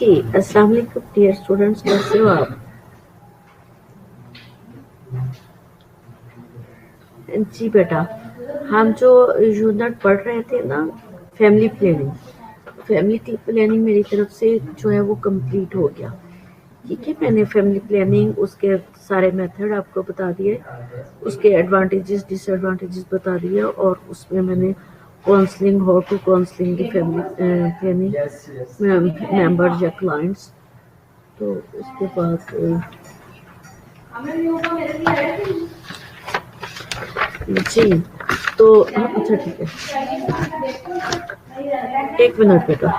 जी, अस्सलाम वालेकुम dear students, कैसे हो आप? जी बेटा, हम जो यूनिट पढ़ रहे थे ना, फैमिली प्लानिंग। फैमिली प्लानिंग मेरी तरफ से जो है वो कंप्लीट हो गया। ठीक है, मैंने फैमिली प्लानिंग उसके सारे मेथड आपको बता दिए, उसके एडवांटेजेस डिसएडवांटेजेस बता दिए, और उसमें मैंने counselling, how to counselling the family planning members या क्लाइंट्स। तो उसके बाद जी, तो अच्छा ठीक है, एक मिनट बेटा।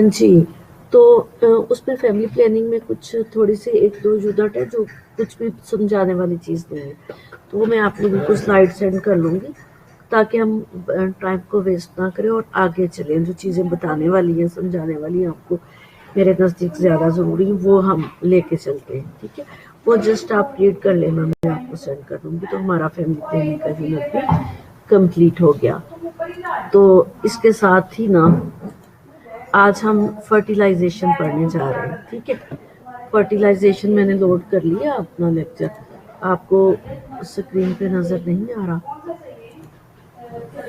जी, तो उसमें फैमिली प्लानिंग में कुछ थोड़ी सी एक दो यूनिट है जो कुछ भी समझाने वाली चीज़ नहीं है, तो वो मैं आप लोगों को स्लाइड सेंड कर लूँगी ताकि हम टाइम को वेस्ट ना करें और आगे चलें। जो चीज़ें बताने वाली हैं, समझाने वाली हैं आपको मेरे नज़दीक ज़्यादा ज़रूरी है, वो हम लेके चलते हैं। ठीक है, वो जस्ट आप रीड कर लेना, मैं आपको सेंड कर दूँगी, तो हमारा फैमिली प्लानिंग का यूनिट भी कंप्लीट हो गया। तो इसके साथ ही ना आज हम फर्टिलाइजेशन पढ़ने जा रहे हैं। ठीक है, फर्टिलाइजेशन मैंने लोड कर लिया अपना लेक्चर, आपको स्क्रीन पे नज़र नहीं आ रहा?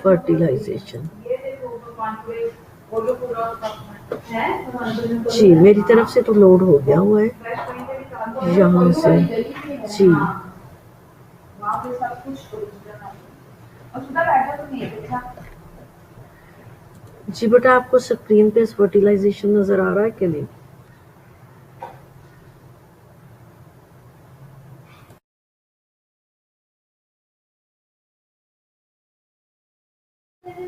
फर्टिलाइजेशन जी, मेरी तरफ से तो लोड हो गया हुआ है यहाँ से। जी जी बेटा, आपको स्क्रीन पे फर्टिलाइजेशन नजर आ रहा है कि नहीं?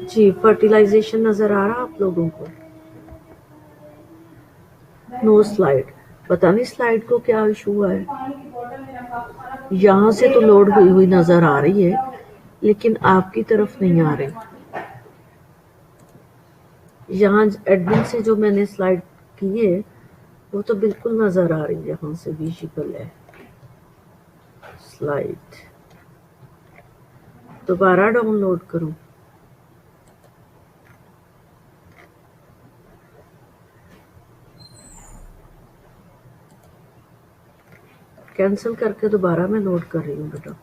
जी, फर्टिलाइजेशन नजर आ रहा आप लोगों को? नो स्लाइड, पता नहीं स्लाइड को क्या इशू हुआ है। यहाँ से तो लोड हुई हुई नजर आ रही है, लेकिन आपकी तरफ नहीं आ रही। यहाँ एडमिन से जो मैंने स्लाइड की है वो तो बिल्कुल नजर आ रही है, यहाँ से विजिबल है स्लाइड। दोबारा डाउनलोड करूँ? कैंसिल करके दोबारा मैं लोड कर रही हूँ बेटा।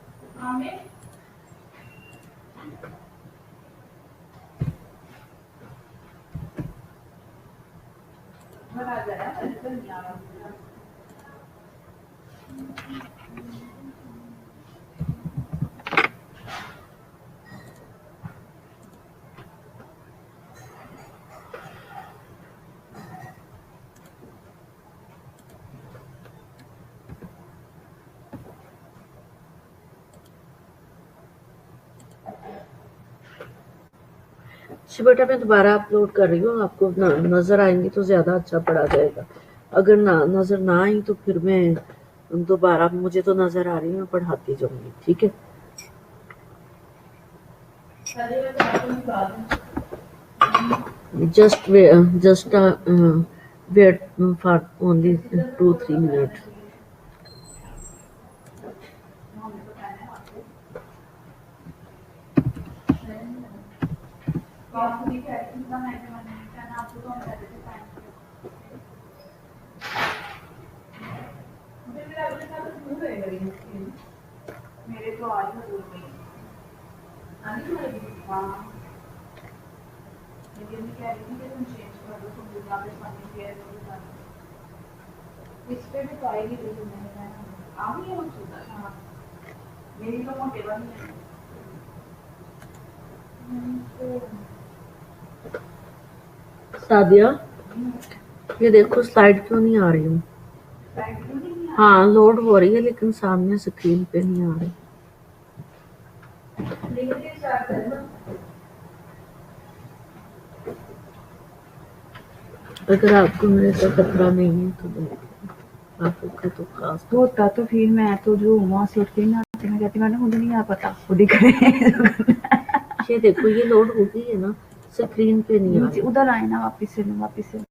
जी बेटा, मैं दोबारा अपलोड कर रही हूँ, आपको नजर आएंगी तो ज्यादा अच्छा पढ़ा जाएगा। अगर नजर ना आई तो फिर मैं दोबारा, मुझे तो नजर आ रही है, मैं पढ़ाती जाऊंगी। ठीक है, just wait for only 2-3 minutes. Sadia, ये देखो स्लाइड क्यों नहीं आ रही हूँ? हाँ, लोड हो रही है लेकिन सामने स्क्रीन पे नहीं आ रही। अगर आपको मेरे से खतरा नहीं है तो देखो, आपको तो खास होता तो फिर मैं तो जो वहाँ से उठ के ना आती, मैं कहती मैडम मुझे नहीं आ पता, खुद ही करें। ये देखो, ये लोड हो गई है ना, स्क्रीन पे नहीं आ रही। उधर आए ना, वापिस से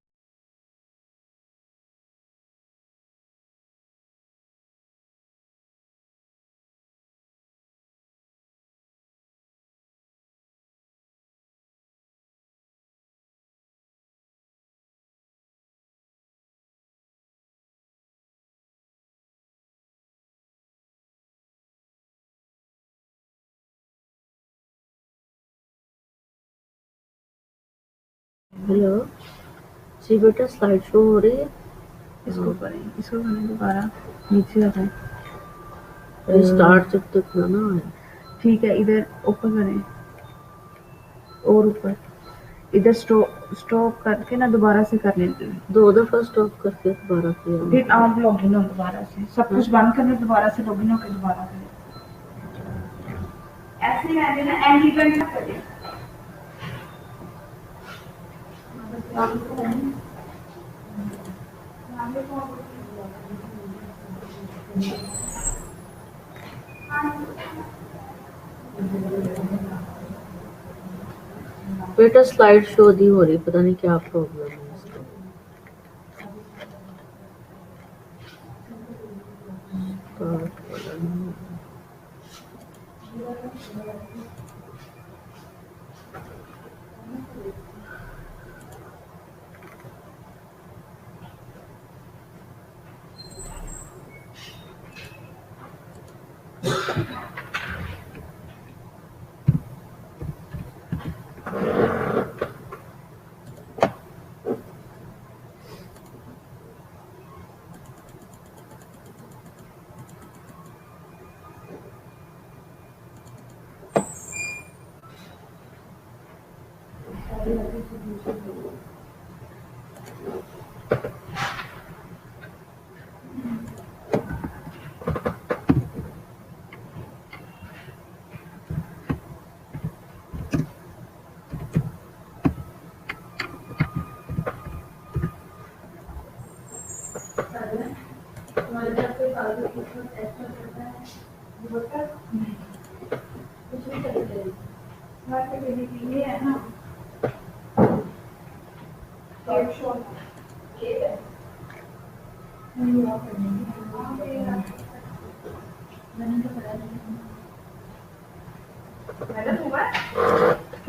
हेलो जी बेटा, स्लाइड शो हो रही है। इसको करें, इसको करें दोबारा, नीचे आ जाए। रिस्टार्ट जब तक ना आए। ठीक है, इधर ऊपर करें और ऊपर, इधर स्टॉप स्टॉप करके ना दोबारा से कर लेते हैं। 2 दफा स्टॉप करके दोबारा किया। फिर आप लॉगिन हो दोबारा से, सब कुछ बंद करने दोबारा से लॉगिन होकर दोबारा करें। ऐसे रहने ना एंड इवेंट ना करें। बेटा स्लाइड शो नहीं हो रही, पता नहीं क्या प्रॉब्लम है इसका। स्टार्ट वाला नहीं हो रहा।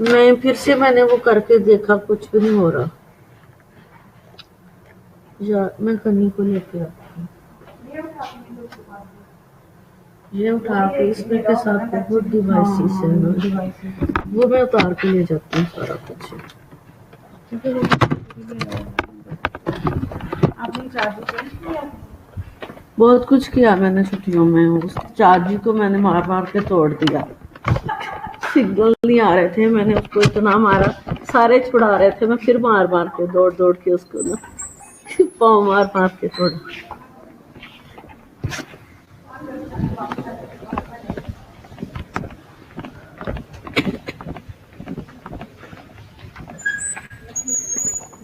मैं फिर से मैंने वो करके देखा, कुछ भी नहीं हो रहा। या मैं कन्नी को लेके आती हूँ। ये उठा के इसमें के साथ बहुत डिवाइसेस है ना, वो मैं उतार के ले जाती हूँ सारा कुछ। आपने चार्ज बहुत कुछ किया मैंने छुट्टियों में। उस चार्ज को मैंने मार मार के तोड़ दिया। सिग्नल नहीं आ रहे थे, मैंने उसको इतना मारा, सारे छुड़ा रहे थे, मैं फिर मार मार के दौड़ दौड़ के उसको ना पाँव मार मार के तोड़ा।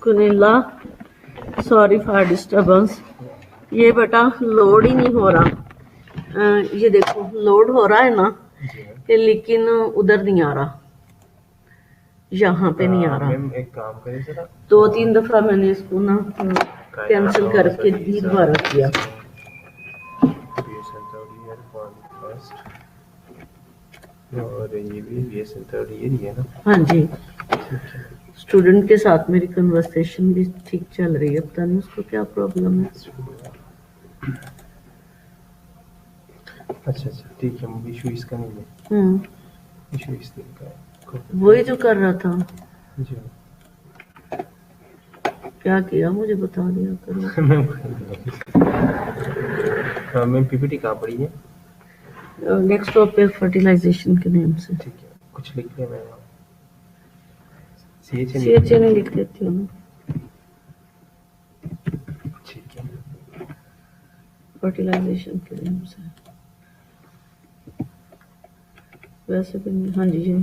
कुनिल्ला, सॉरी फॉर डिस्टर्बेंस। ये बेटा लोड ही नहीं हो रहा। ये देखो लोड हो रहा है ना, लेकिन उधर नहीं आ रहा, यहाँ पे नहीं आ रहा। एक काम करें जरा, 2-3 दफा मैंने इसको ना कैंसिल करके भी दोबारा किया। और ये भी BSN थर्ड ईयर ही है ना? हाँ जी, स्टूडेंट के साथ मेरी कन्वर्सेशन भी ठीक चल रही है, पता नहीं उसको क्या प्रॉब्लम है। अच्छा अच्छा, ठीक है, मुझे इशू इसका नहीं है, इशू इस दिन का है। वही जो कर रहा था। जी क्या किया मुझे बता दिया करो। मैम PPT कहाँ पड़ी है? डेस्कटॉप पे फर्टिलाइजेशन के नेम से। ठीक है, कुछ लिख लिया मैंने। CHA नहीं लिख देती हूँ। ठीक है, फर्टिलाइजेशन के नेम से वैसे भी नहीं। हाँ जी,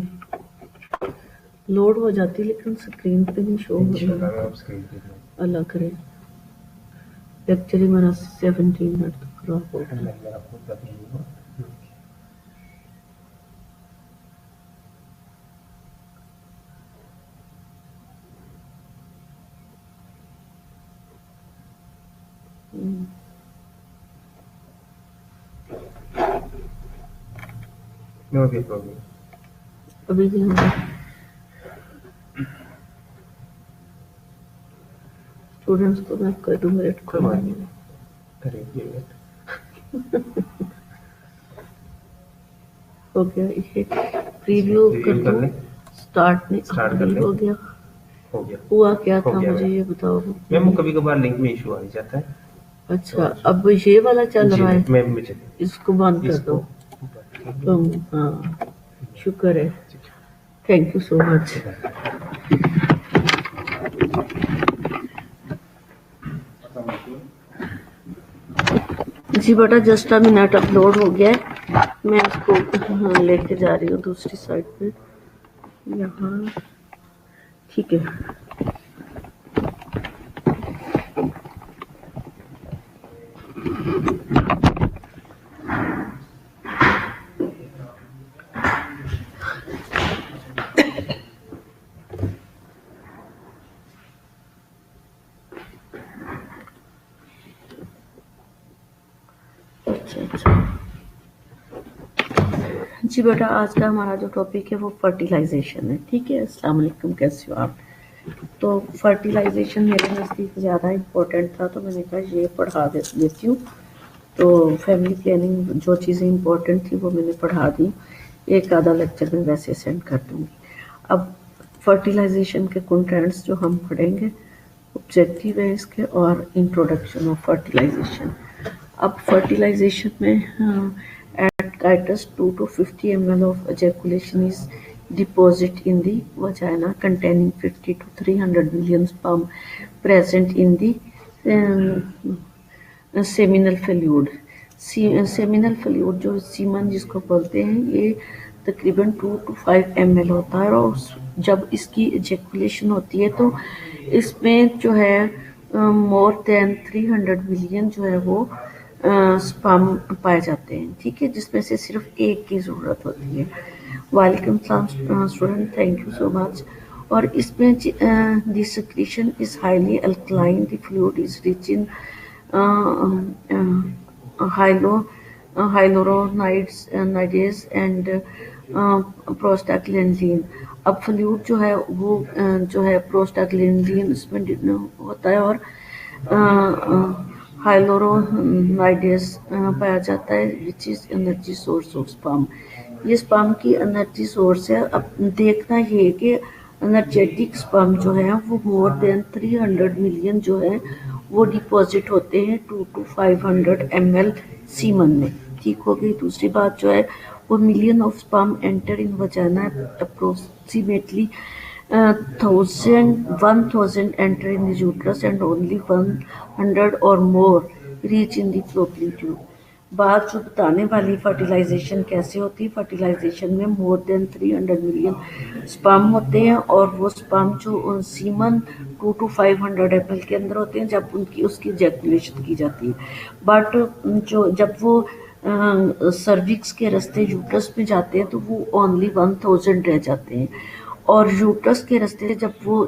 लोड हो जाती लेकिन स्क्रीन पे नहीं शो हो रहा। अल्लाह करे लेक्चर ही मेरा 17 मिनट तक खराब हो गया। नो भी प्रॉब्लम अभी भी होगा। स्टूडेंट्स को मैं कर दूँ वेट कोई बात नहीं, करेंगे वेट। हो गया ये प्रीव्यू कर दूँ। स्टार्ट नहीं स्टार्ट कर ले। हो गया। हो गया। हुआ क्या हो था गया मुझे मैम। ये बताओ। मैम वो कभी कभार लिंक में इशू आ ही जाता है। अच्छा, अब ये वाला चल जी रहा है, मैम मुझे इसको बंद कर इसको दो तुम। हाँ, शुक्र है, थैंक यू सो मच। जी बेटा, जस्ट अ मिनट अपलोड हो गया है, मैं इसको लेके जा रही हूँ दूसरी साइड पे, यहाँ ठीक है। अच्छा, जी बेटा, आज का हमारा जो टॉपिक है वो फर्टिलाइजेशन है। ठीक है, अस्सलाम वालेकुम, कैसे हो आप। तो फर्टिलाइजेशन मेरे नज़दीक ज़्यादा इम्पोर्टेंट था, तो मैंने कहा ये पढ़ा देती हूँ। तो फैमिली प्लानिंग जो चीज़ें इम्पोर्टेंट थी वो मैंने पढ़ा दी, एक आधा लेक्चर में वैसे सेंड कर दूँगी। अब फर्टिलाइजेशन के कंटेंट्स जो हम पढ़ेंगे, ऑब्जेक्टिव है इसके, और इंट्रोडक्शन ऑफ फर्टिलाइजेशन। अब फर्टिलाइजेशन में at Titus 2 to 50 ml of ejaculation is deposited in the vagina containing 50 to 300 million sperm present in the seminal fluid. Seminal fluid जो सीमन जिसको बोलते हैं, ये तकरीबन 2 to 5 ml होता है, और जब इसकी इजेकुलेशन होती है तो इसमें जो है मोर देन 300 मिलियन जो है वो स्पर्म पाए जाते हैं। ठीक है, जिसमें से सिर्फ एक की ज़रूरत होती है। Welcome student, thank you so much. और इसमें the secretion is highly alkaline, the fluid is rich in hyaluronides and prostaglandin. अब फ्लूइड जो है वो जो है प्रोस्टाग्लैंडिन उसमें होता है, और हाइलोरोनाइडेस पाया जाता है, which is energy source of sperm. ये स्पर्म की एनर्जी सोर्स है। अब देखना ये है कि एनर्जेटिक स्पर्म जो है वो मोर देन 300 मिलियन जो है वो डिपॉजिट होते हैं 2 to 500 ml सीमन में। ठीक हो गई। दूसरी बात जो है वो million of sperm enter in वजाना, approximately 1000 enter in the uterus and only 100 or more reach in the fallopian tube. बात जो बताने वाली फर्टिलाइजेशन कैसे होती है, फर्टिलाइजेशन में मोर देन 300 मिलियन स्पर्म होते हैं, और वो स्पर्म जो सीमन 2 to 500 ml के अंदर होते हैं जब उसकी इजैकुलेशन की जाती है। बट जो जब वो सर्विक्स के रास्ते यूट्रस में जाते हैं तो वो ओनली 1000 रह जाते हैं, और यूट्रस के रास्ते जब वो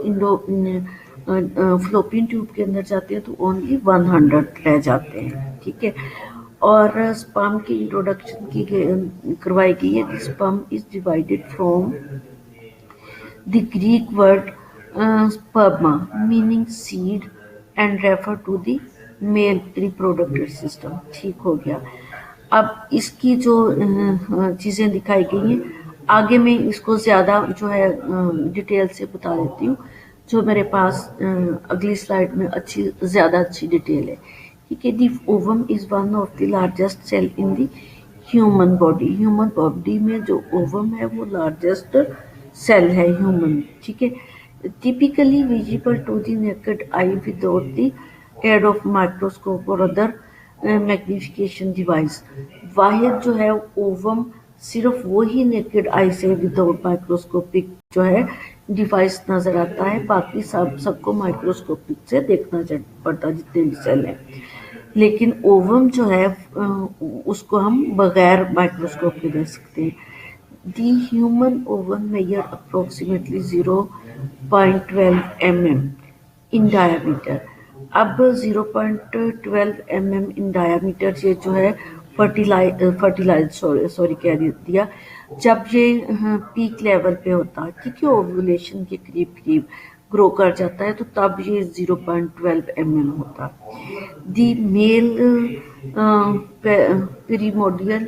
फ्लोपियन ट्यूब के अंदर जाते हैं तो ओनली 100 रह जाते हैं। ठीक है, और स्पर्म की इंट्रोडक्शन की करवाई गई है। Sperm is divided from the Greek word sperma meaning seed and refer to the male reproductive system। ठीक हो गया। अब इसकी जो चीज़ें दिखाई गई हैं, आगे मैं इसको ज़्यादा जो है डिटेल से बता देती हूँ, जो मेरे पास अगली स्लाइड में ज़्यादा अच्छी डिटेल है। ठीक है, the ovum is one of the largest cell in the human body. Human body में जो ओवम है वो लार्जेस्ट सेल है ह्यूमन। ठीक है, typically visible to the naked eye without the aid of microscope और अदर मैग्निफिकेशन डिवाइस। वाहिद जो है ओवम सिर्फ वही नेकेड आई से विदाउट माइक्रोस्कोपिक जो है डिवाइस नज़र आता है, बाकी सबको माइक्रोस्कोपिक से देखना पड़ता जितने भी सेल हैं। लेकिन ओवम जो है उसको हम बगैर माइक्रोस्कोप के देख सकते हैं। The human ovum measure approximately 0.12 mm in diameter. अब 0.12 mm इन डायमीटर ये जो है सॉरी कह दिया, जब ये पीक लेवल पे होता है, ठीक है, ओव्यूलेशन के करीब ग्रो कर जाता है, तो तब ये 0.12 mm होता। दी मेल पेरीमोडियल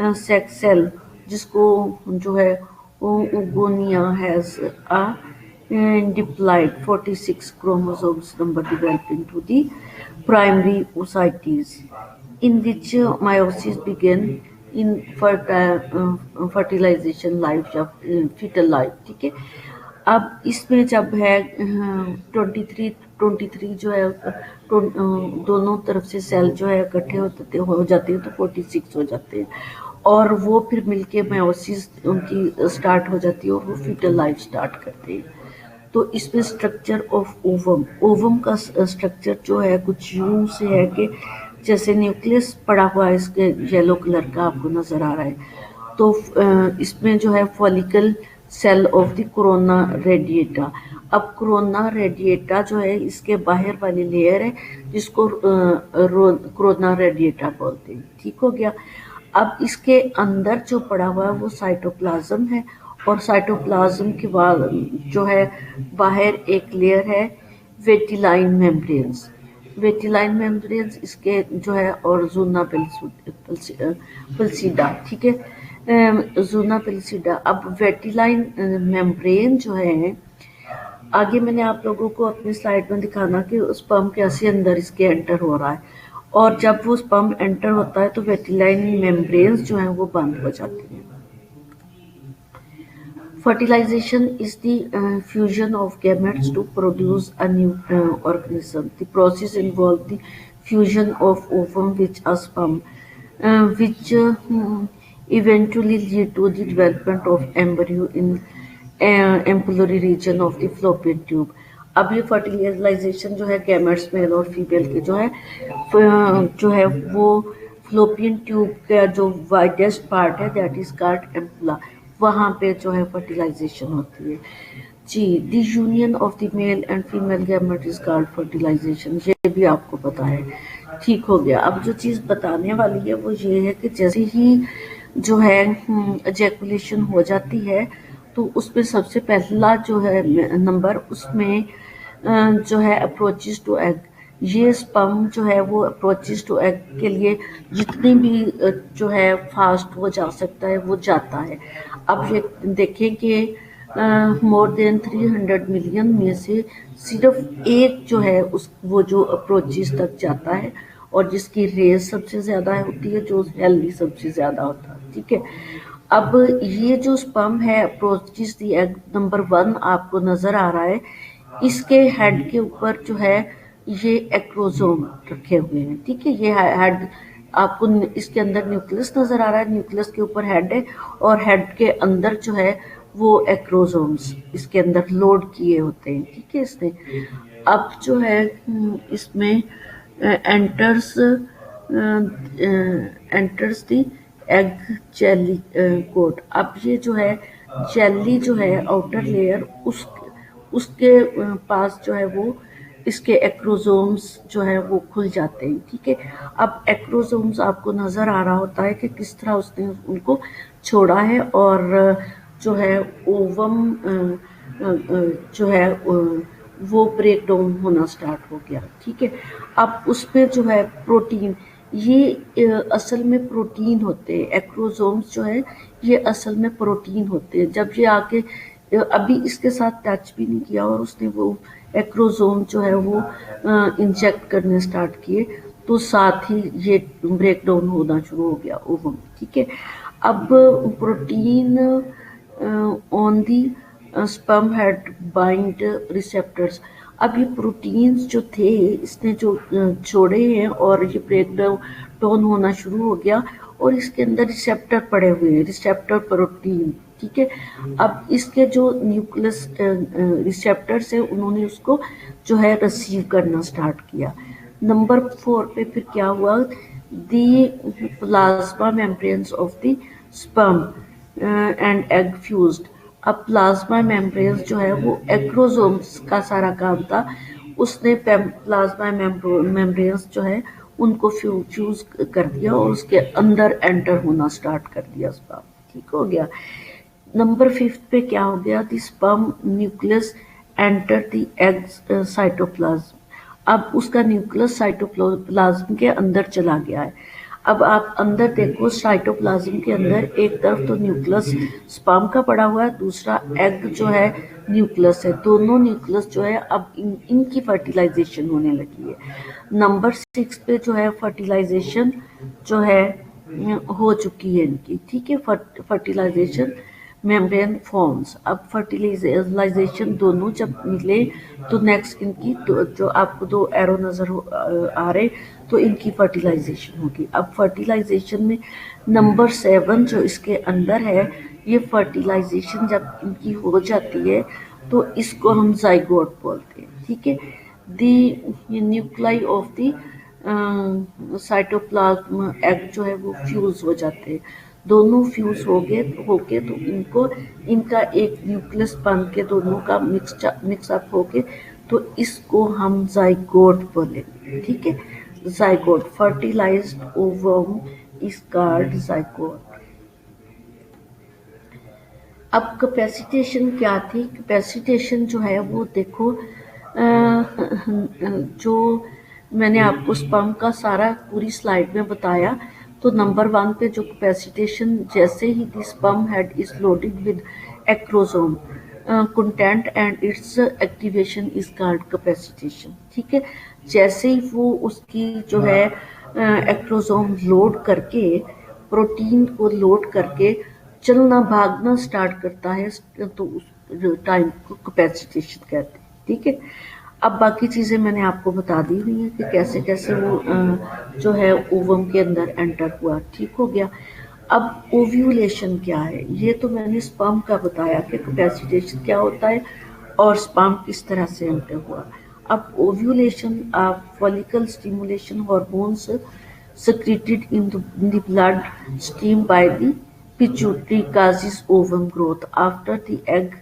सेक्स सेल जिसको जो है oogonia has a diploid 46 chromosomes number develop into the primary oocytes, in which meiosis begin in fertilization life या fetal life, ठीक है। अब इसमें जब है 23 जो है दोनों तरफ से सेल जो है इकट्ठे हो जाते हैं तो 46 हो जाते हैं, और वो फिर मिलके मेयोसिस उनकी स्टार्ट हो जाती है और वो फीटल लाइफ स्टार्ट करते हैं। तो इसमें स्ट्रक्चर ऑफ ओवम का स्ट्रक्चर जो है कुछ यूं से है कि जैसे न्यूक्लियस पड़ा हुआ है, इसके येलो कलर का आपको नजर आ रहा है। तो इसमें जो है follicle cell of the corona radiata. अब कोरोना रेडिएटा जो है इसके बाहर वाली लेयर है जिसको कोरोना रेडिएटा बोलते हैं, ठीक हो गया। अब इसके अंदर जो पड़ा हुआ है वो साइटोप्लाज्म है, और साइटोप्लाज्म के बाद जो है बाहर एक लेयर है वेटिलाइन मेम्ब्रेन्स। वेटिलाइन मेम्ब्रेन्स इसके जो है और जूना पेल्सिडा, ठीक है, जूना पेल्सिडा। अब वेटिलाइन मेम्ब्रेन जो है, आगे मैंने आप लोगों को अपनी स्लाइड में दिखाना कि स्पर्म कैसे अंदर इसके एंटर हो रहा है, और जब वो स्पर्म एंटर होता है तो वेटिलाइन मेम्ब्रेन्स जो हैं वो बंद हो जाती हैं। Fertilization is the fusion of gametes to produce a new organism. The process involves the fusion of ovum with a sperm, which eventually lead to the development of embryo in ampullary region of the fallopian tube. अब ये fertilisation जो है gametes mail और female के जो है वो fallopian tube का जो वाइडेस्ट पार्ट है दैट इज कॉल्ड एम्पुला, वहाँ पे जो है फर्टिलाइजेशन होती है जी। The union of the male and female gamete is called fertilisation, ये भी आपको पता है, ठीक हो गया। अब जो चीज़ बताने वाली है वो ये है कि जैसे ही जो है एजैकुलेशन हो जाती है तो उसमें सबसे पहला जो है नंबर उसमें जो है अप्रोचेस टू एग, ये स्पर्म जो है वो अप्रोचेस टू एग के लिए जितनी भी जो है फास्ट वो जा सकता है वो जाता है। अब ये देखें कि मोर देन 300 मिलियन में से सिर्फ एक जो है वो जो अप्रोचेस तक जाता है, और जिसकी रेस सबसे ज़्यादा होती है, जो हेल्दी सबसे ज़्यादा होता है, ठीक है। अब ये जो स्पर्म है अप्रोचेस द एग नंबर 1 आपको नज़र आ रहा है, इसके हेड के ऊपर जो है ये एक्रोसोम रखे हुए हैं, ठीक है। ये हेड आपको इसके अंदर न्यूक्लियस नजर आ रहा है, न्यूक्लियस के ऊपर हेड है, और हेड के अंदर जो है वो एक्रोसोम्स इसके अंदर लोड किए होते हैं, ठीक है। इसने अब जो है इसमें enters the egg jelly coat. अब ये जो है जेली जो है आउटर लेयर उसके पास जो है वो इसके एक्रोसोम्स जो है वो खुल जाते हैं, ठीक है। अब एक्रोसोम्स आपको नज़र आ रहा होता है कि किस तरह उसने उनको छोड़ा है, और जो है ओवम जो है वो ब्रेक डाउन होना स्टार्ट हो गया, ठीक है। अब उसमें जो है प्रोटीन, ये असल में प्रोटीन होते हैं, एक्रोसोम्स जो है ये असल में प्रोटीन होते हैं। जब ये आके अभी इसके साथ टच भी नहीं किया और उसने वो एक्रोसोम जो है वो इंजेक्ट करने स्टार्ट किए, तो साथ ही ये ब्रेक डाउन होना शुरू हो गया ओवम, ठीक है। अब protein on the sperm head bind receptors. अब ये प्रोटीन्स जो थे इसने जो छोड़े हैं और ये ब्रेक डाउन होना शुरू हो गया, और इसके अंदर रिसेप्टर पड़े हुए हैं, रिसेप्टर प्रोटीन, ठीक है। अब इसके जो न्यूक्लियस रिसेप्टर्स है उन्होंने उसको जो है रिसीव करना स्टार्ट किया। नंबर 4 पे फिर क्या हुआ, the plasma membranes of the sperm and egg fused. अब प्लाज्मा मेम्ब्रेन्स जो है वो एक्रोसोम्स का सारा काम था, उसने प्लाज्मा मेम्ब्रेन्स जो है उनको फ्यूज कर दिया और उसके अंदर एंटर होना स्टार्ट कर दिया स्पर्म, ठीक हो गया। नंबर 5 पे क्या हो गया, the sperm nucleus enter the egg cytoplasm. अब उसका न्यूक्लियस साइटोप्लाज्म के अंदर चला गया है। अब आप अंदर देखो, साइटोप्लाज्म के अंदर एक तरफ तो न्यूक्लियस स्पर्म का पड़ा हुआ है, दूसरा एग जो है न्यूक्लियस है। दोनों न्यूक्लियस जो है अब इनकी फर्टिलाइजेशन होने लगी है। नंबर 6 पे जो है फर्टिलाइजेशन जो है हो चुकी है इनकी, ठीक है। Fertilization membrane forms. अब फर्टिलाइजेशन दोनों जब मिले तो नेक्स्ट इनकी जो आपको दो एरो नजर आ रहे, तो इनकी फर्टिलाइजेशन होगी। अब फर्टिलाइजेशन में नंबर 7 जो इसके अंदर है, ये फर्टिलाइजेशन जब इनकी हो जाती है तो इसको हम जाइगोट बोलते हैं, ठीक है। The nuclei of the cytoplasm egg जो है वो फ्यूज हो जाते हैं। दोनों फ्यूज होके तो इनको इनका एक न्यूक्लियस बन के दोनों का मिक्सअप होके तो इसको हम जाइगोट बोलेंगे, ठीक है। Zygote, fertilized ovum is called zygote. अब कैपेसिटेशन क्या थी? कैपेसिटेशन जो है वो देखो, जो मैंने आपको स्पर्म का सारा पूरी स्लाइड में बताया, तो नंबर 1 पे जो कैपेसिटेशन, जैसे ही the sperm head is loaded with acrosome content and its activation is called capacitation, ठीक है। जैसे ही वो उसकी जो है एक्रोसोम लोड करके, प्रोटीन को लोड करके चलना भागना स्टार्ट करता है, तो उस टाइम को कैपेसिटेशन कहते हैं, ठीक है। अब बाकी चीज़ें मैंने आपको बता दी हुई हैं कि कैसे कैसे वो जो है ओवम के अंदर एंटर हुआ, ठीक हो गया। अब ओव्यूलेशन क्या है, ये तो मैंने स्पर्म का बताया कि कैपेसिटेशन क्या होता है और स्पर्म किस तरह से एंटर हुआ। अब ovulation, follicle stimulation hormones secreted in the blood stream by the pituitary causes ovum growth. After the egg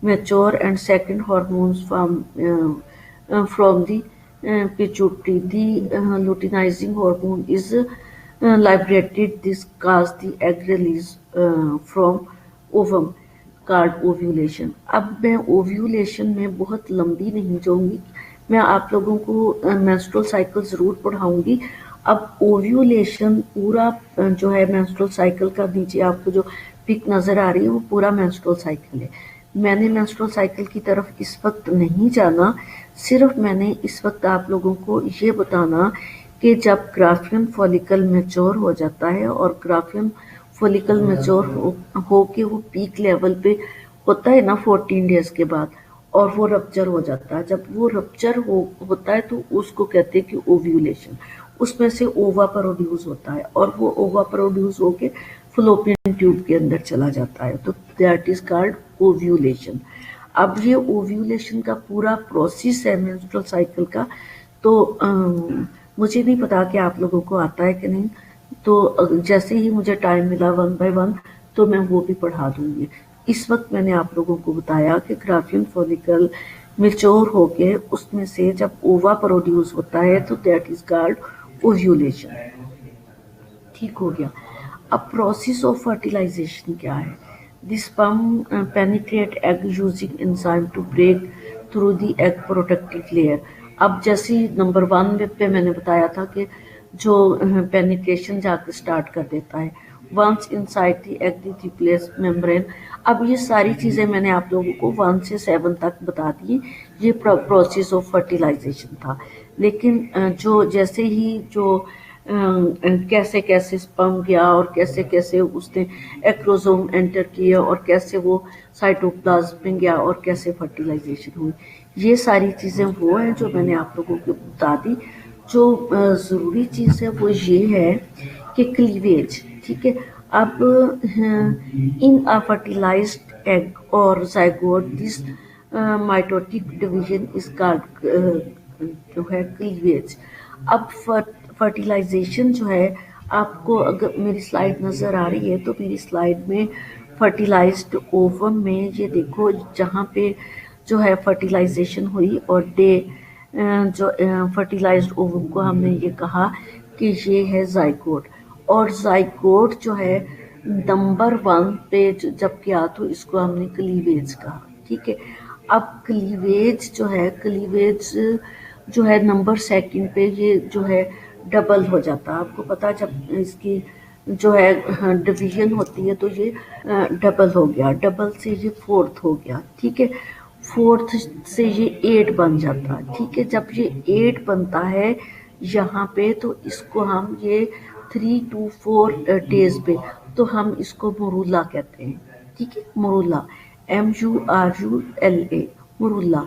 mature and second hormones from the pituitary, the luteinizing hormone is liberated. This causes the egg release from ovum called ovulation. अब मैं ovulation में बहुत लंबी नहीं जाऊंगी, मैं आप लोगों को मेंस्ट्रुअल साइकिल ज़रूर पढ़ाऊंगी। अब ओव्यूलेशन पूरा जो है मेंस्ट्रुअल साइकिल का, नीचे आपको जो पिक नज़र आ रही है वो पूरा मेंस्ट्रुअल साइकिल है। मैंने मेंस्ट्रुअल साइकिल की तरफ इस वक्त नहीं जाना, सिर्फ मैंने इस वक्त आप लोगों को ये बताना कि जब ग्राफियन फॉलिकल मैच्योर हो जाता है और ग्राफियन फॉलिकल मैच्योर हो के वो पीक लेवल पे होता है ना 14 डेज के बाद, और वो रप्चर हो जाता है। जब वो रप्चर होता है तो उसको कहते हैं कि ओव्यूलेशन। उसमें से ओवा प्रोड्यूस होता है और वो ओवा प्रोड्यूस होके फ्लोपियन ट्यूब के अंदर चला जाता है, तो दैट इज कॉल्ड ओव्यूलेशन। अब ये ओव्यूलेशन का पूरा प्रोसेस है मेंस्ट्रुअल साइकिल का, तो मुझे नहीं पता कि आप लोगों को आता है कि नहीं, तो जैसे ही मुझे टाइम मिला 1 बाय 1 तो मैं वो भी पढ़ा दूंगी। इस वक्त मैंने आप लोगों को बताया कि ग्राफियन फॉलिकल मैच्योर होके उसमें से जब ओवा प्रोड्यूस होता है तो दैट इज कॉल्ड ओव्यूलेशन, ठीक हो गया। अब प्रोसेस ऑफ फर्टिलाइजेशन क्या है? The sperm penetrate egg using enzyme to break through the egg protective layer. अब जैसे नंबर 1 पे मैंने बताया था कि जो पेनिट्रेशन जाकर स्टार्ट कर देता है, once inside the egg the nucleus membrane. अब ये सारी चीज़ें मैंने आप लोगों को 1 से 7 तक बता दी, ये प्रोसेस ऑफ फर्टिलाइजेशन था। लेकिन जो जैसे ही जो कैसे कैसे स्पर्म गया और कैसे कैसे उसने एक्रोसोम एंटर किया और कैसे वो साइटोप्लाज्म में गया और कैसे फर्टिलाइजेशन हुई, ये सारी चीज़ें वो हैं जो मैंने आप लोगों को बता दी। जो ज़रूरी चीज़ है वो ये है कि क्लीवेज, ठीक है। अब इन अ फर्टिलाइज्ड एग और zygote this mitotic division is called जो है क्लीवेज। अब फर्टिलाइजेशन जो है, आपको अगर मेरी स्लाइड नज़र आ रही है तो मेरी स्लाइड में फर्टिलाइज्ड ओवम में ये देखो जहाँ पे जो है फर्टिलाइजेशन हुई और डे जो फर्टिलाइज्ड ओवम को हमने ये कहा कि ये है जाइगोट। और जाइगोट जो है नंबर 1 पे जब किया तो इसको हमने क्लीवेज कहा, ठीक है। अब क्लीवेज जो है नंबर 2 पे ये जो है डबल हो जाता है। आपको पता है जब इसकी जो है डिवीजन होती है तो ये डबल हो गया, डबल से ये फोर्थ हो गया, ठीक है। फोर्थ से ये 8 बन जाता है, ठीक है। जब ये 8 बनता है यहाँ पे तो इसको हम ये 3 to 4 डेज पे तो हम इसको मुरुला कहते हैं, ठीक है। मुरुला, MURULA, मुरुला।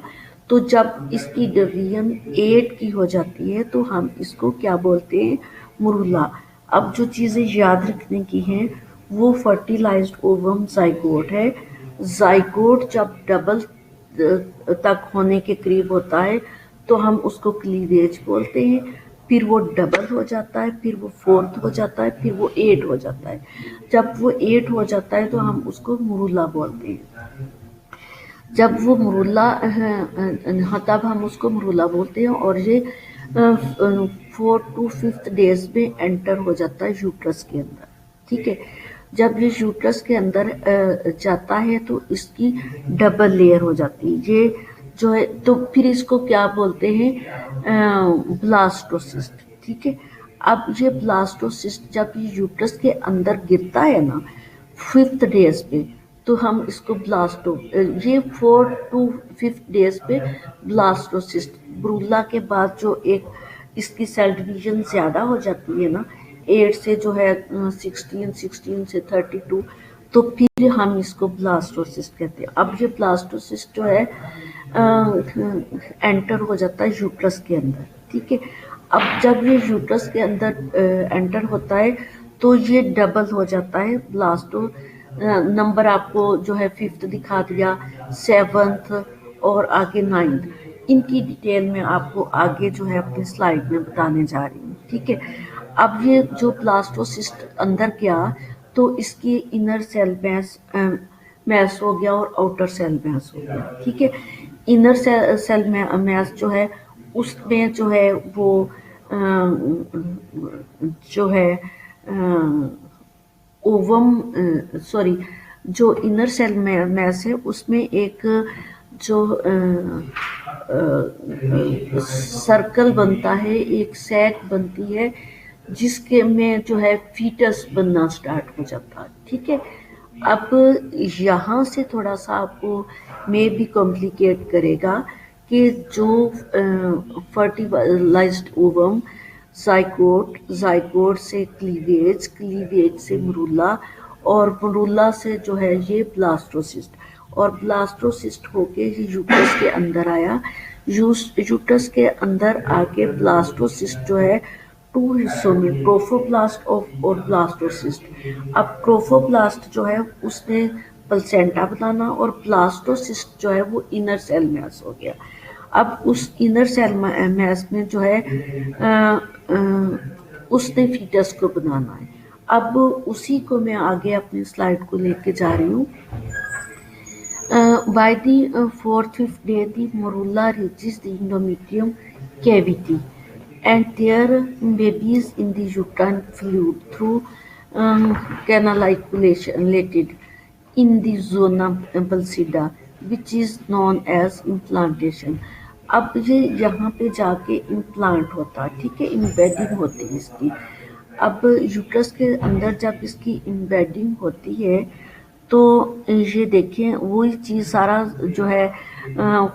तो जब इसकी डिवीजन 8 की हो जाती है तो हम इसको क्या बोलते हैं, मुरुला। अब जो चीज़ें याद रखने की हैं वो फर्टिलाइज्ड ओवम जाइगोट है। जाइगोट जब डबल तक होने के करीब होता है तो हम उसको क्लीवेज बोलते हैं, फिर वो डबल हो जाता है, फिर वो फोर्थ हो जाता है, फिर वो 8 हो जाता है। जब वो 8 हो जाता है तो हम उसको मुरुला बोलते हैं। जब वो मुरुला तब हम उसको मुरुला बोलते हैं और ये 4 to 5 डेज में एंटर हो जाता है यूट्रस के अंदर, ठीक है। जब ये यूट्रस के अंदर जाता है तो इसकी डबल लेयर हो जाती है, ये जो है। तो फिर इसको क्या बोलते हैं, ब्लास्टोसिस्ट, ठीक है। अब ये ब्लास्टोसिस्ट जब ये यूट्रस के अंदर गिरता है ना 5th डेज पे तो हम इसको ये 4 to 5 डेज पे ब्लास्टोसिस्ट, ब्रूला के बाद जो एक इसकी सेल डिवीजन ज़्यादा हो जाती है ना 8 से जो है 16, 16 से 32, तो फिर हम इसको ब्लास्टोसिस्ट कहते हैं। अब ये ब्लास्टोसिस्ट जो है एंटर हो जाता है यूट्रस के अंदर, ठीक है। अब जब ये यूट्रस के अंदर एंटर होता है तो ये डबल हो जाता है ब्लास्टो। नंबर आपको जो है 5th दिखा दिया, 7th और आगे 9th। इनकी डिटेल में आपको आगे जो है अपनी स्लाइड में बताने जा रही हूँ, ठीक है। अब ये जो ब्लास्टोसिस्ट अंदर गया तो इसकी इनर सेल मैस हो गया और आउटर सेल मैस हो गया, ठीक है। इनर सेल मैस जो है उसमें जो है वो जो है ओवम सॉरी जो इनर सेल मैस है उसमें एक जो सर्कल बनता है, एक सैक बनती है जिसके में जो है फीटस बनना स्टार्ट हो जाता है, ठीक है। अब यहाँ से थोड़ा सा आपको मे भी कॉम्प्लिकेट करेगा कि जो फर्टिलाइज्ड ओवम, जाइगोट से क्लीवेज, क्लीवेज से मुरुला और मुरुला से जो है ये ब्लास्टोसिस्ट, और ब्लास्टोसिस्ट होके ये यूट्रस के अंदर आया। यूट्रस के अंदर आके ब्लास्टोसिस्ट जो है 2 हिस्सों में, प्रोफोब्लास्ट और ब्लास्टोसिस्ट। अब प्रोफोब्लास्ट जो है उसने प्लेसेंटा बनाना और ब्लास्टोसिस्ट जो है वो इनर सेल मैस हो गया। अब उस इनर सेल मैस में जो है उसने फीटस को बनाना है। अब उसी को मैं आगे अपनी स्लाइड को लेके जा रही हूँ। By the 4th, 5th day, the morula reaches the endometrium cavity, and there babies in the uterine fluid through canaliculation in the zona pellucida, which is known as implantation. अब ये यहाँ पे जाके इम्प्लांट होता है, ठीक है, इम्बेडिंग होती है इसकी। अब यूट्रस के अंदर जब इसकी इम्बेडिंग होती है तो ये देखें वही चीज़ सारा जो है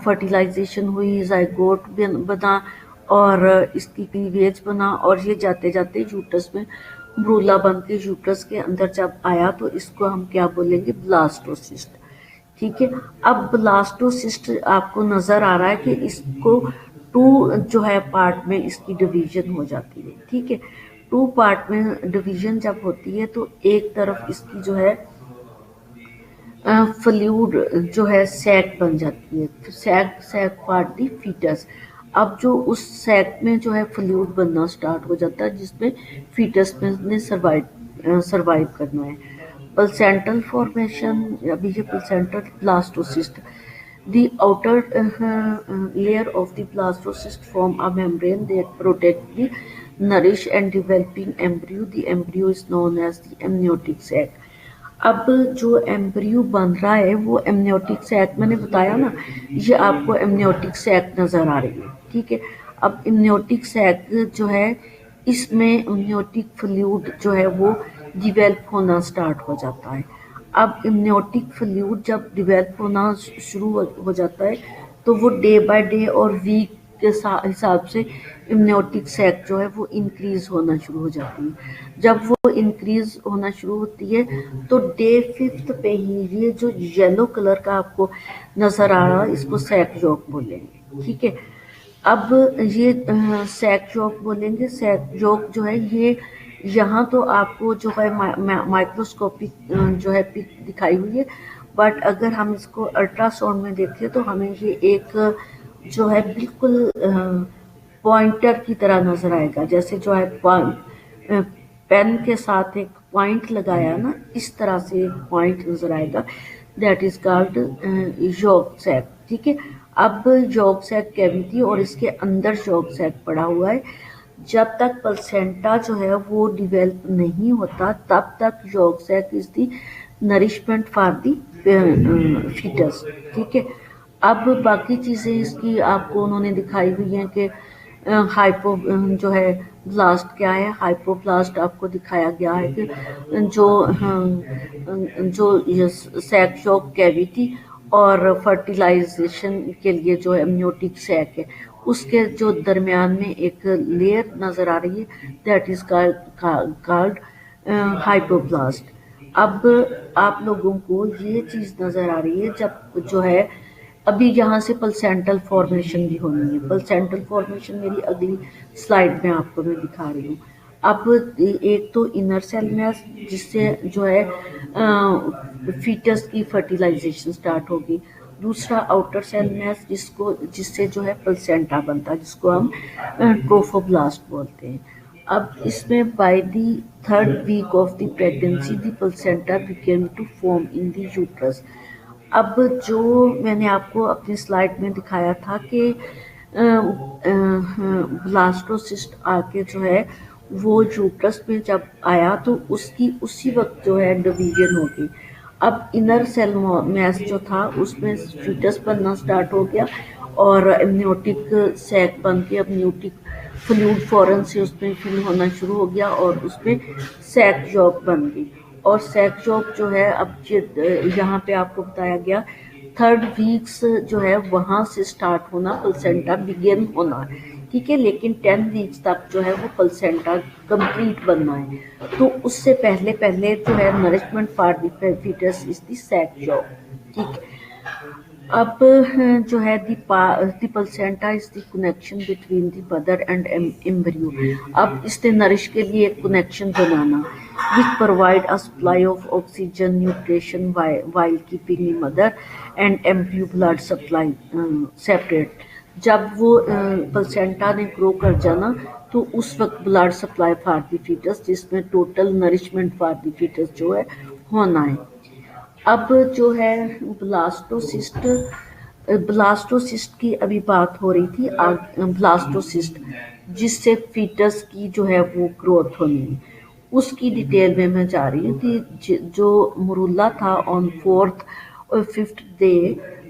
फर्टिलाइजेशन हुई, जाइगोट बना और इसकी क्लीवेज बना और ये जाते जाते यूट्रस में ब्रूला बन के यूट्रस के अंदर जब आया तो इसको हम क्या बोलेंगे, ब्लास्टोसिस्ट, ठीक है। अब ब्लास्टोसिस्ट आपको नज़र आ रहा है कि इसको 2 जो है पार्ट में इसकी डिवीजन हो जाती है, ठीक है। 2 पार्ट में डिवीजन जब होती है तो एक तरफ इसकी जो है फ्लूइड जो है सैक बन जाती है, सैक पार्ट दी फीटस। अब जो उस सैक में जो है फ्लूइड बनना स्टार्ट हो जाता है जिसमें फीटस में सरवाइव करना है। प्लेसेंटल फॉर्मेशन, अभी ये placental blastocyst, the outer layer of the blastocyst form a membrane that protect the nourished and developing embryo. The embryo is known as the amniotic sac. अब जो एम्ब्रियो बन रहा है वो एमनियोटिक सैक, मैंने बताया ना, ये आपको एमनियोटिक सैक नज़र आ रही है, ठीक है। अब एमनियोटिक सैक जो है इसमें इम्नियोटिक फ्लूइड जो है वो डिवेल्प होना स्टार्ट हो जाता है। अब इम्नियोटिक फ्लूइड जब डिवेल्प होना शुरू हो जाता है तो वो डे बाय डे और वीक के हिसाब से इम्नियोटिक सैक जो है वो इंक्रीज होना शुरू हो जाती है। जब वो इंक्रीज होना शुरू होती है तो डे 5th पे ही ये जो येलो कलर का आपको नजर आ रहा है इसको सैक जॉक बोलेंगे, ठीक है। अब ये सैक जॉक बोलेंगे। सैक जॉक जो है ये यहाँ तो आपको जो है माइक्रोस्कोपिक जो है पिक दिखाई हुई है, बट अगर हम इसको अल्ट्रासाउंड में देखें तो हमें ये एक जो है बिल्कुल पॉइंटर की तरह नजर आएगा। जैसे जो है पेन के साथ एक पॉइंट लगाया ना, इस तरह से एक पॉइंट नजर आएगा। That is called york sac, ठीक है। अब यॉर्क सैक कैविटी और इसके अंदर यॉर्क सैक पड़ा हुआ है। जब तक प्लेसेंटा जो है वो डिवेल्प नहीं होता तब तक york sac is the nourishment for the foetus, ठीक है। अब बाकी चीजें इसकी आपको उन्होंने दिखाई हुई हैं कि हाइपो जो है ब्लास्ट क्या है। हाइपोब्लास्ट आपको दिखाया गया है कि जो सैक यॉर्क कैविटी और फर्टिलाइजेशन के लिए जो एमनियोटिक सैक है उसके जो दरमियान में एक लेयर नजर आ रही है, दैट इज कॉल्ड हाइपोब्लास्ट। अब आप लोगों को ये चीज नजर आ रही है जब जो है अभी यहाँ से प्लेसेंटल फॉर्मेशन भी होनी है। प्लेसेंटल फॉर्मेशन मेरी अगली स्लाइड में आपको मैं दिखा रही हूँ। अब एक तो इनर सेल में जिससे जो है फीटस की फर्टिलाइजेशन स्टार्ट होगी। दूसरा आउटर सेल में जिससे जो है प्लेसेंटा बनता है, जिसको हम ट्रोफोब्लास्ट बोलते हैं। अब इसमें by the 3rd week of the pregnancy the placenta became to form in the uterus. अब जो मैंने आपको अपनी स्लाइड में दिखाया था कि ब्लास्टोसिस्ट आके जो है वो यूट्रस में जब आया तो उसकी उसी वक्त जो है डिवीजन होगी। अब इनर सेल मैस जो था उसमें फीटस बनना स्टार्ट हो गया और एमनियोटिक सैक बन के एमनियोटिक फ्लूइड फौरन से उसमें फिल होना शुरू हो गया और उसमें सैक जॉक बन गई। और सैक जॉक जो है अब यहाँ पे आपको बताया गया 3rd वीक्स जो है वहां से स्टार्ट होना प्लेसेंटा बिगिन होना, ठीक है। लेकिन 10 वीक्स तक जो है वो प्लेसेंटा कंप्लीट बनना है। तो उससे पहले पहले जो है nourishment for the foetus is the sac yolk, ठीक है। अब जो है the placenta is the connection between the mother and embryo. अब इसने नरिश के लिए एक कनेक्शन बनाना which provide a supply of oxygen nutrition while keeping the mother and embryo blood supply separate। जब वो प्लेसेंटा ने ग्रो कर जाना तो उस वक्त blood supply for the foetus जिसमें total nourishment for the foetus जो है होना है। अब जो है ब्लास्टोसिस्ट की अभी बात हो रही थी। ब्लास्टोसिस्ट जिससे फीटस की जो है वो ग्रोथ होनी है उसकी डिटेल में मैं जा रही हूँ कि जो मुरुल्ला था ऑन 4th और 5th day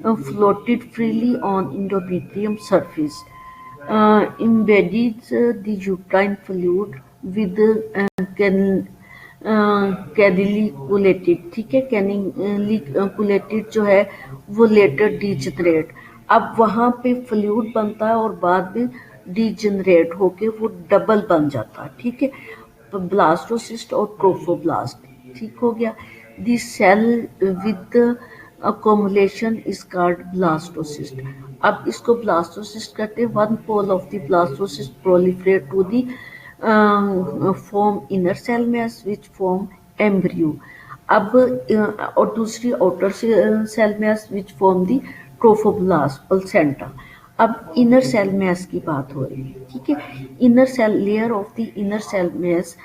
floated freely on endometrium surface embedded the uterine fluid with कैनिलिकुलेटेड, ठीक है। कैनिलिकुलेटेड जो है वो लेटर डीजनरेट। अब वहाँ पे फ्लूइड बनता है और बाद में डीजनरेट होके वो डबल बन जाता है, ठीक है। ब्लास्टोसिस्ट और ट्रोफोब्लास्ट, ठीक हो गया। The cell with accumulation is called blastocyst। अब इसको ब्लास्टोसिस्ट कहते हैं। One pole of the blastocyst proliferate to the form inner cell mass which form embryo। अब और दूसरी outer cell mass which form the trophoblast placenta। अब inner cell mass की बात हो रही है, ठीक है। Inner cell layer of the inner cell mass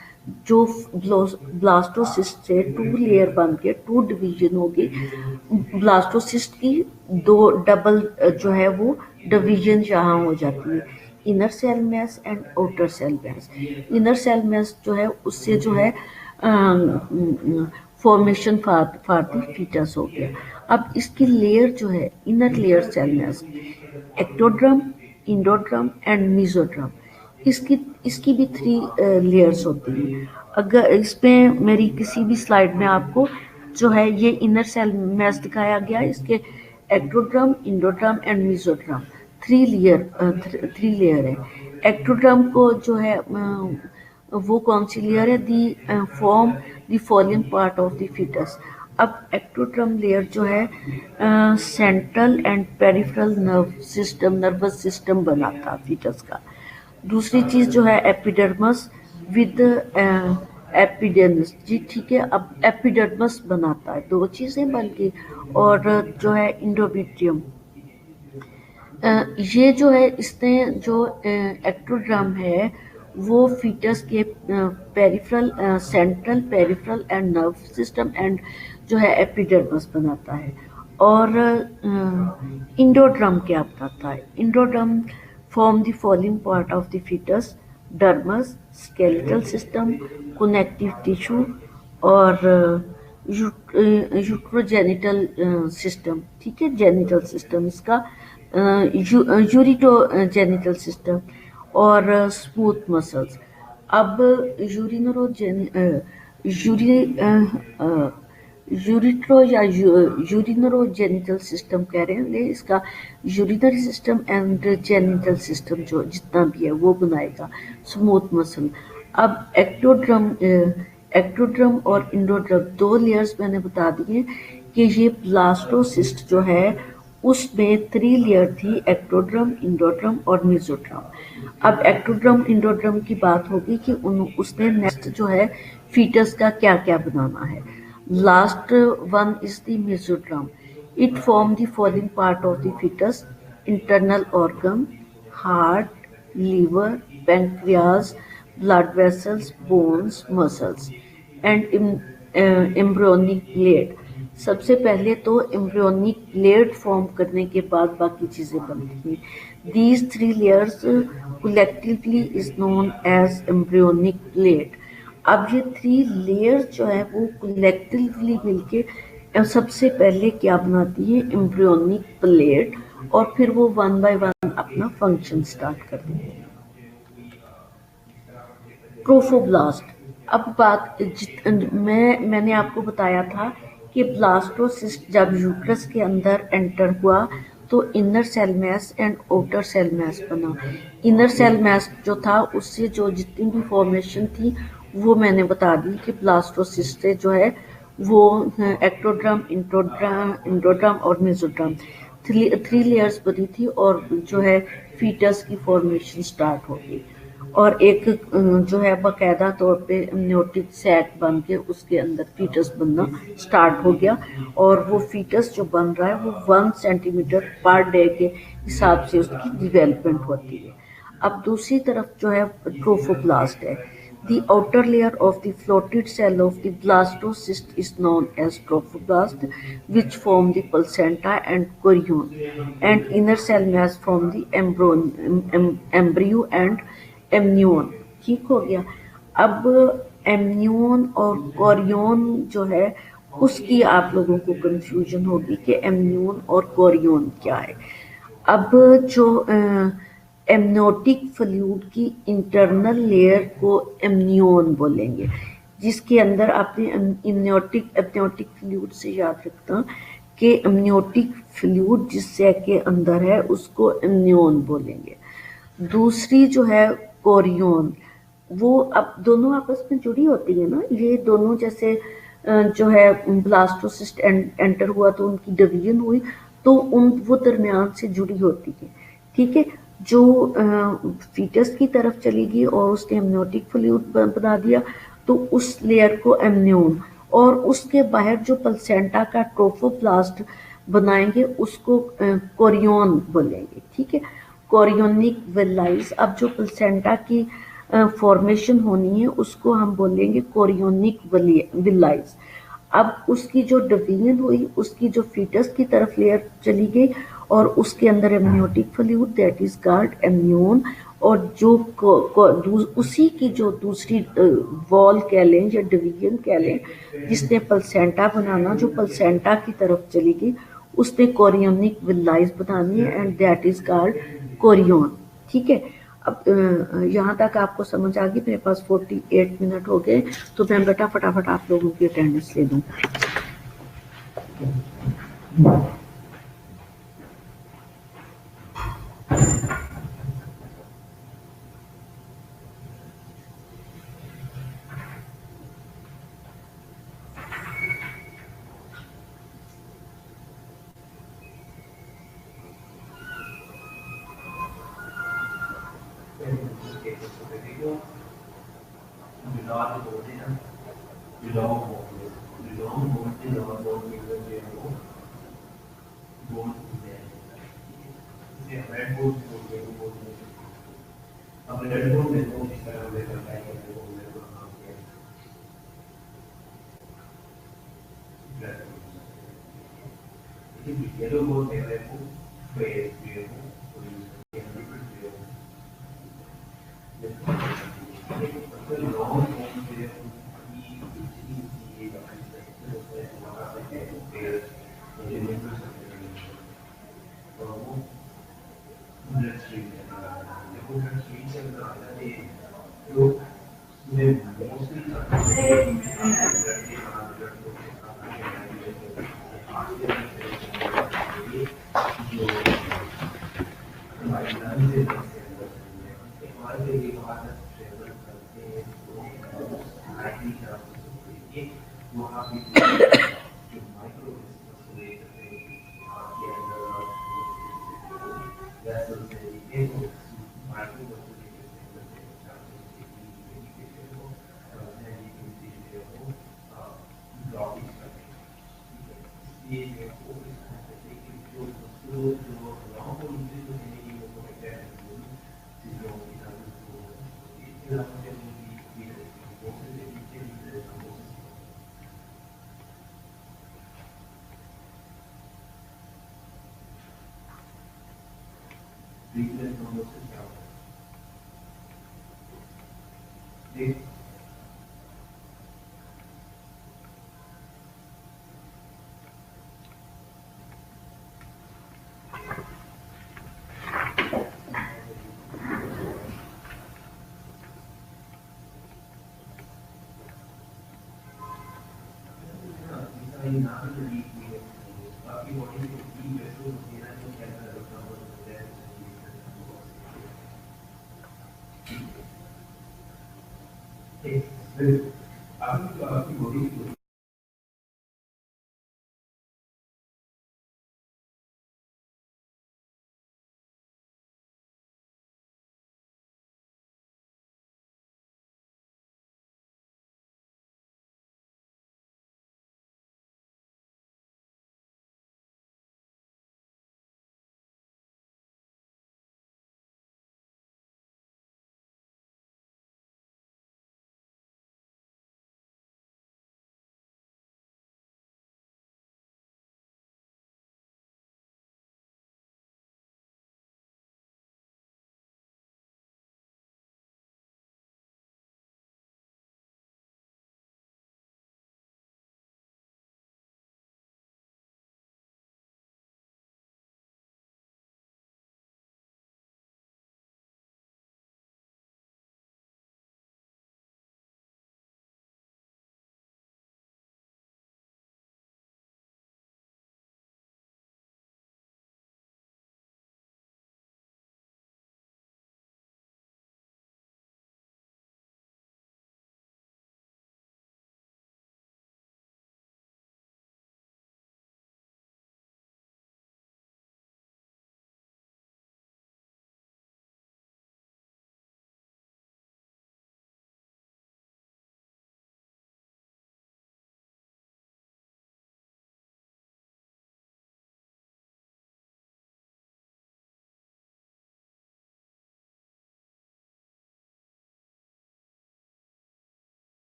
जो ब्लास्टोसिस्ट से 2 लेयर बन के 2 डिवीजन होगी। ब्लास्टोसिस्ट की 2 डबल जो है वो डिवीजन यहाँ हो जाती है, inner cell mass and outer cell mass. Inner cell mass जो है उससे जो है फॉर्मेशन फॉर द फीटस हो गया। अब इसकी लेयर जो है inner layer cell mass ectoderm, endoderm and mesoderm. इसकी इसकी भी 3 लेयर्स होती हैं। अगर इसमें मेरी किसी भी स्लाइड में आपको जो है ये इनर सेल मैस दिखाया गया है, इसके ectoderm, endoderm and mesoderm 3 layer है। एक्टोड्रम को जो है वो कौन सी लेयर है? The form the following part of the foetus. अब एक्टोड्रम लेयर जो है central and peripheral nervous system बनाता है फीटस का। दूसरी चीज जो है एपिडर्मस विद एपिडेर्मिस जी, ठीक है। अब एपिडर्मस बनाता है 2 चीजें बल्कि, और जो है इंडोमेट्रियम। ये जो है इसने जो एक्टोड्रम है वो फीटस के peripheral, central, peripheral and nerve system and जो है एपिडर्मस बनाता है। और इंडोड्रम क्या बताता है? Endoderm form the following part of the foetus: dermis, skeletal system, connective tissue और यूट्रोजेनिटल सिस्टम, ठीक है। जेनिटल सिस्टम इसका, यूरिटोजेनिटल सिस्टम और स्मूथ मसल्स। अब यूरिट्रो या यूरिनरोजेनिटल सिस्टम कह रहे हैं, ले इसका urinary system and genital system जो जितना भी है वो बनाएगा स्मूथ मसल। अब एक्टोड्रम और इंडोड्रम 2 लेयर्स मैंने बता दिए कि ये ब्लास्टोसिस्ट जो है उसमें 3 लेयर थी: एक्टोड्रम, इंडोड्रम और मेसोड्रम। अब एक्टोड्रम इंडोड्रम की बात होगी कि उसने नेक्स्ट जो है फीटस का क्या क्या बनाना है। Last one is the mesoderm. It form the following part of the foetus: internal organ, heart, liver, pancreas, blood vessels, bones, muscles and embryonic blade। सबसे पहले तो एम्ब्रियोनिक ब्लेड फॉर्म करने के बाद बाकी चीजें बनती हैं। These 3 layers collectively is known as embryonic blade। अब ये 3 लेयर्स जो है वो कलेक्टिवली मिलके सबसे पहले क्या बनाती है? एम्ब्रियोनिक ब्लेड, और फिर वो 1 बाय 1 अपना फंक्शन स्टार्ट कर देते हैं। ट्रोफोब्लास्ट। अब बात मैंने आपको बताया था कि ब्लास्टोसिस्ट जब यूट्रस के अंदर एंटर हुआ तो inner cell mass and outer cell mass बना। इनर सेल मैस जो था उससे जो जितनी भी फॉर्मेशन थी वो मैंने बता दी कि ब्लास्टोसिस्ट से जो है वो एक्टोड्रम, इंडोड्रम और मेसोड्रम 3 लेयर्स बनी थी, और जो है फीटस की फॉर्मेशन स्टार्ट हो गई, और एक जो है बाकायदा तौर पे एमनियोटिक सैक बन के उसके अंदर फीटस बनना स्टार्ट हो गया, और वो फीटस जो बन रहा है वो 1 सेंटीमीटर पर डे के हिसाब से उसकी डेवलपमेंट होती है। अब दूसरी तरफ जो है ट्रोफोब्लास्ट है। The outer layer of the floated cell of the blastocyst is known as trophoblast, which form the placenta and chorion, and inner cell mass from the embryo and amnion। ठीक हो गया। अब एमनियन और Korean जो है उसकी आप लोगों को कंफ्यूजन होगी कि एमनियन और कोरियन क्या है। अब जो एमनियोटिक फ्लूइड की इंटरनल लेयर को एमनियन बोलेंगे, जिसके अंदर आपने एमनियोटिक फ्लूइड से याद रखना कि एमनियोटिक फ्लूइड जिस सेल के अंदर है उसको एमनियन बोलेंगे। दूसरी जो है कोरियन, वो अब दोनों आपस में जुड़ी होती है ना, ये दोनों जैसे जो है ब्लास्टोसिस्ट एंटर हुआ तो उनकी डिवीजन हुई तो वो दरमियान से जुड़ी होती है, ठीक है। जो फीटस की तरफ चली गई और उसने एमनियोटिक फ्लूइड बना दिया तो उस लेयर को एमनियन, और उसके बाहर जो प्लेसेंटा का ट्रोफोब्लास्ट बनाएंगे उसको कोरियन बोलेंगे, ठीक है। कोरियोनिक विलाइज। अब जो प्लेसेंटा की फॉर्मेशन होनी है उसको हम बोलेंगे कोरियोनिक विलाइज। अब उसकी जो डिवीजन हुई, उसकी जो फीटस की तरफ लेयर चली गई और उसके अंदर amniotic fluid that is called amnion, और जो उसी की जो दूसरी वॉल कह लें या डिवीजन कह लें जिसने प्लेसेंटा बनाना, जो प्लेसेंटा की तरफ चली गई उसने कोरियोनिक विलाइज बनानी है and that is called Korean, ठीक है। अब यहाँ तक आपको समझ आ गई। मेरे पास 48 मिनट हो गए, तो मैं बेटा फटाफट आप लोगों की अटेंडेंस ले लूँ।